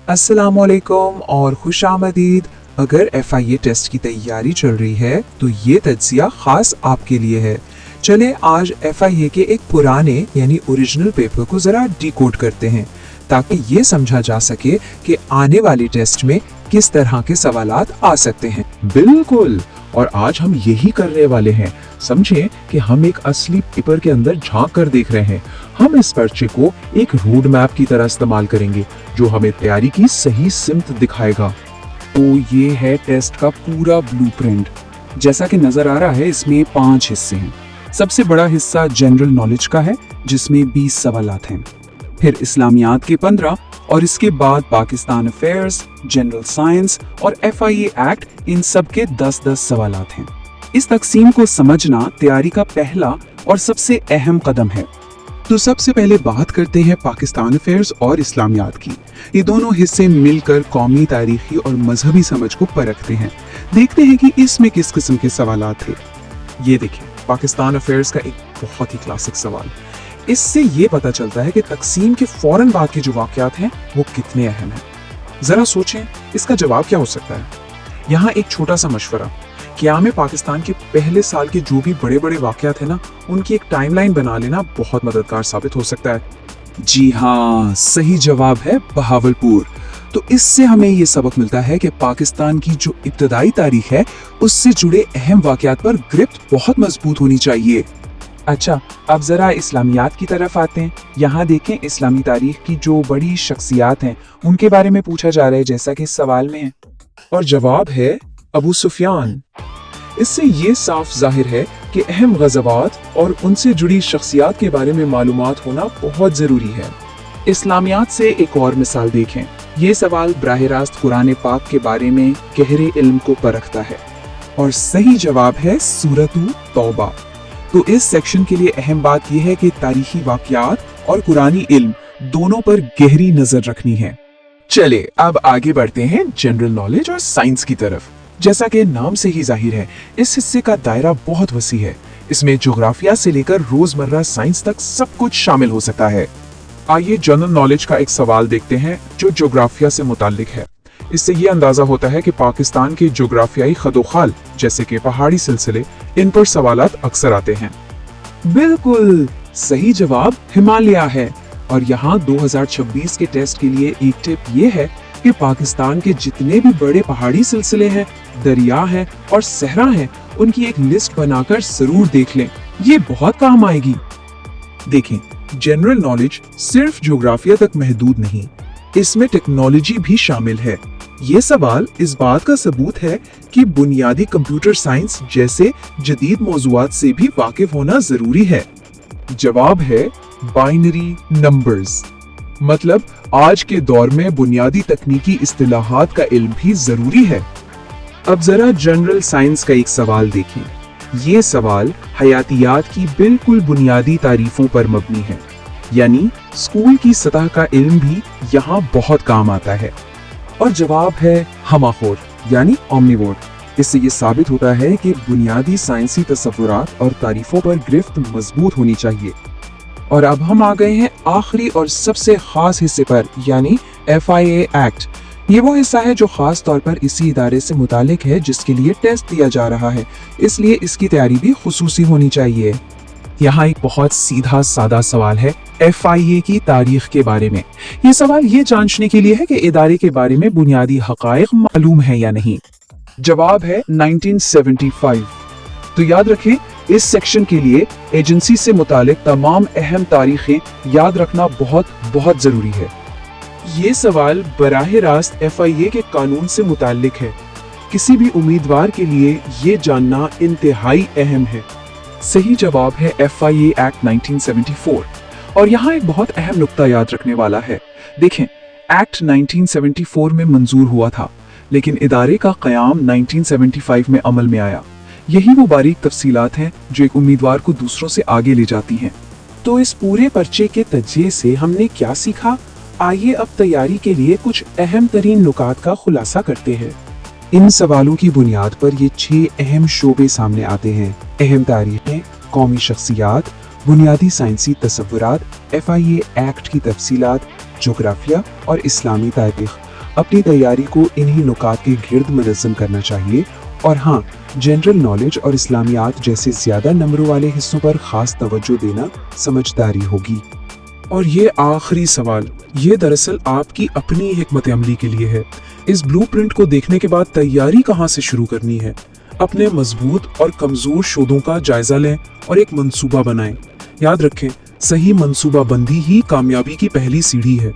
अस्सलामुअलैकुम और खुश आमदीद। अगर FIA टेस्ट की तैयारी चल रही है तो ये तज्जिया खास आपके लिए है। चले आज FIA के एक पुराने यानी ओरिजिनल पेपर को जरा डिकोड करते हैं ताकि ये समझा जा सके कि आने वाली टेस्ट में किस तरह के सवालात आ सकते हैं। बिल्कुल, और आज हम यही करने वाले हैं। समझें कि हम एक असली पेपर के अंदर झांक कर देख रहे हैं। हम इस पर्चे को एक रोड मैप की तरह इस्तेमाल करेंगे जो हमें तैयारी की सही सिमत दिखाएगा। तो ये है टेस्ट का पूरा ब्लूप्रिंट। जैसा कि नजर आ रहा है इसमें 5 हिस्से हैं। सबसे बड़ा हिस्सा जनरल नॉलेज का है जिसमें 20 सवालात हैं, फिर इस्लामियात के 15 और इसके बाद पाकिस्तान अफेयर्स, जनरल साइंस और FIA एक्ट, इन सब के 10-10 सवालात हैं। इस तकसीम को समझना तैयारी का पहला और सबसे अहम कदम है। तो सबसे पहले बात करते हैं पाकिस्तान अफेयर्स और इस्लामियात की। ये दोनों हिस्से मिलकर कौमी, तारीखी और मजहबी समझ को परखते हैं। देखते हैं कि इसमें किस किस्म के सवालात थे। ये देखिए, पाकिस्तान अफेयर्स का एक बहुत ही क्लासिक सवाल। इससे ये पता चलता है कि तकसीम के फौरन बाद के जो वाकयात हैं वो कितने अहम हैं। जरा सोचें इसका जवाब क्या हो सकता है। यहाँ एक छोटा सा मशवरा, क़याम पाकिस्तान के पहले साल के जो भी बड़े बड़े वाकयात है ना, उनकी एक टाइमलाइन बना लेना बहुत मददगार साबित हो सकता है। जी हाँ, सही जवाब है बहावलपुर। तो इससे हमें ये सबक मिलता है कि पाकिस्तान की जो इब्तदाई तारीख है उससे जुड़े अहम वाकयात पर गिरफ्त बहुत मजबूत होनी चाहिए। अच्छा, अब जरा इस्लामियात की तरफ आते हैं। यहाँ देखें, इस्लामी तारीख की जो बड़ी शख्सियात हैं उनके बारे में पूछा जा रहा है जैसा कि इस सवाल में है, और जवाब है अबू सुफियान। इससे ये साफ जाहिर है कि अहम गज़वात और उनसे जुड़ी शख्सियात के बारे में मालूमात होना बहुत जरूरी है। इस्लामियात से एक और मिसाल देखें। ये सवाल बराह रास्त कुरान पाक के बारे में गहरे इल्म को परखता है, और सही जवाब है सूरत तौबा। तो इस सेक्शन के लिए अहम बात यह है कि तारीखी वाकयात और कुरानी इल्म दोनों पर गहरी नजर रखनी है। चले अब आगे बढ़ते हैं जनरल नॉलेज और साइंस की तरफ। जैसा कि नाम से ही जाहिर है, इस हिस्से का दायरा बहुत वसी है। इसमें ज्योग्राफिया से लेकर रोजमर्रा साइंस तक सब कुछ शामिल हो सकता है। आइए जनरल नॉलेज का एक सवाल देखते हैं जो ज्योग्राफिया से मुताल्लिक है। इससे ये अंदाजा होता है कि पाकिस्तान के ज्योग्राफियाई खदोखाल जैसे कि पहाड़ी सिलसिले, इन पर सवालात अक्सर आते हैं। बिल्कुल सही जवाब हिमालय है। और यहाँ 2026 के टेस्ट के लिए एक टिप ये है कि पाकिस्तान के जितने भी बड़े पहाड़ी सिलसिले हैं, दरिया हैं और सहरा हैं, उनकी एक लिस्ट बनाकर जरूर देख लें। ये बहुत काम आएगी। देखें, जनरल नॉलेज सिर्फ ज्योग्राफिया तक महदूद नहीं, इसमें टेक्नोलॉजी भी शामिल है। ये सवाल इस बात का सबूत है कि बुनियादी कंप्यूटर साइंस जैसे जदीद मौजूआत से भी वाकिफ होना जरूरी है। जवाब है बाइनरी नंबर्स। मतलब आज के दौर में बुनियादी तकनीकी इस्तिलाहात का इल्म भी जरूरी है। अब जरा जनरल साइंस का एक सवाल देखें। ये सवाल हयातियात की बिल्कुल बुनियादी तारीफों पर मबनी है, यानी स्कूल की सतह का इल्म भी यहाँ बहुत काम आता है। और जवाब है हमाखोर यानी ओमनिवोर। इससे ये साबित होता है कि बुनियादी साइंसी तसव्वुरात और तारीफों पर गिरफ्त मजबूत होनी चाहिए। और अब हम आ गए हैं आखिरी और सबसे खास हिस्से पर, यानी FIA एक्ट। ये वो हिस्सा है जो खास तौर पर इसी इदारे से मुतालिक है जिसके लिए टेस्ट दिया जा रहा है, इसलिए इसकी तैयारी भी खुसूसी होनी चाहिए। यहाँ एक बहुत सीधा सादा सवाल है FIA की तारीख के बारे में। ये सवाल ये जांचने के लिए है कि इदारे के बारे में बुनियादी हकायक मालूम है या नहीं। जवाब है 1975। तो याद रखें, इस सेक्शन के लिए एजेंसी से मुतालिक तमाम अहम तारीखें याद रखना बहुत बहुत जरूरी है। ये सवाल बराह रास्त FIA के कानून से मुतालिक है। किसी भी उम्मीदवार के लिए ये जानना इंतहाई अहम है। सही जवाब है FIA एक्ट 1974। और यहाँ एक बहुत अहम नुक्ता याद रखने वाला है। देखें, एक्ट 1974 में मंजूर हुआ था, लेकिन इदारे का क़याम 1975 में अमल में आया। यही वो बारीक तफसीलात हैं जो एक उम्मीदवार को दूसरों से आगे ले जाती हैं। तो इस पूरे पर्चे के तज्जिये से हमने क्या सीखा? आइए अब तैयारी के लिए कुछ अहम तरीन नुकात का खुलासा करते हैं। इन सवालों की बुनियाद पर ये 6 अहम शोबे सामने आते हैं। अहम तारीखें, कौमी शख्सियात, बुनियादी साइंसी तसव्वुरात, FIA एक्ट की तफसीलात, जोग्राफिया और इस्लामी तारीख। अपनी तैयारी को इन्हीं नुकात के गिर्द मुनज़्ज़म करना चाहिए और हाँ, जनरल नॉलेज और इस्लामियात जैसे ज्यादा नंबरों वाले हिस्सों पर खास तवज्जो देना समझदारी होगी। और ये आखिरी सवाल, ये दरअसल आपकी अपनी हिकमत अमली के लिए है। इस ब्लूप्रिंट को देखने के बाद तैयारी कहाँ से शुरू करनी है? अपने मजबूत और कमजोर शोधों का जायजा लें और एक मंसूबा बनाएं। याद रखें, सही मंसूबा बंदी ही कामयाबी की पहली सीढ़ी है।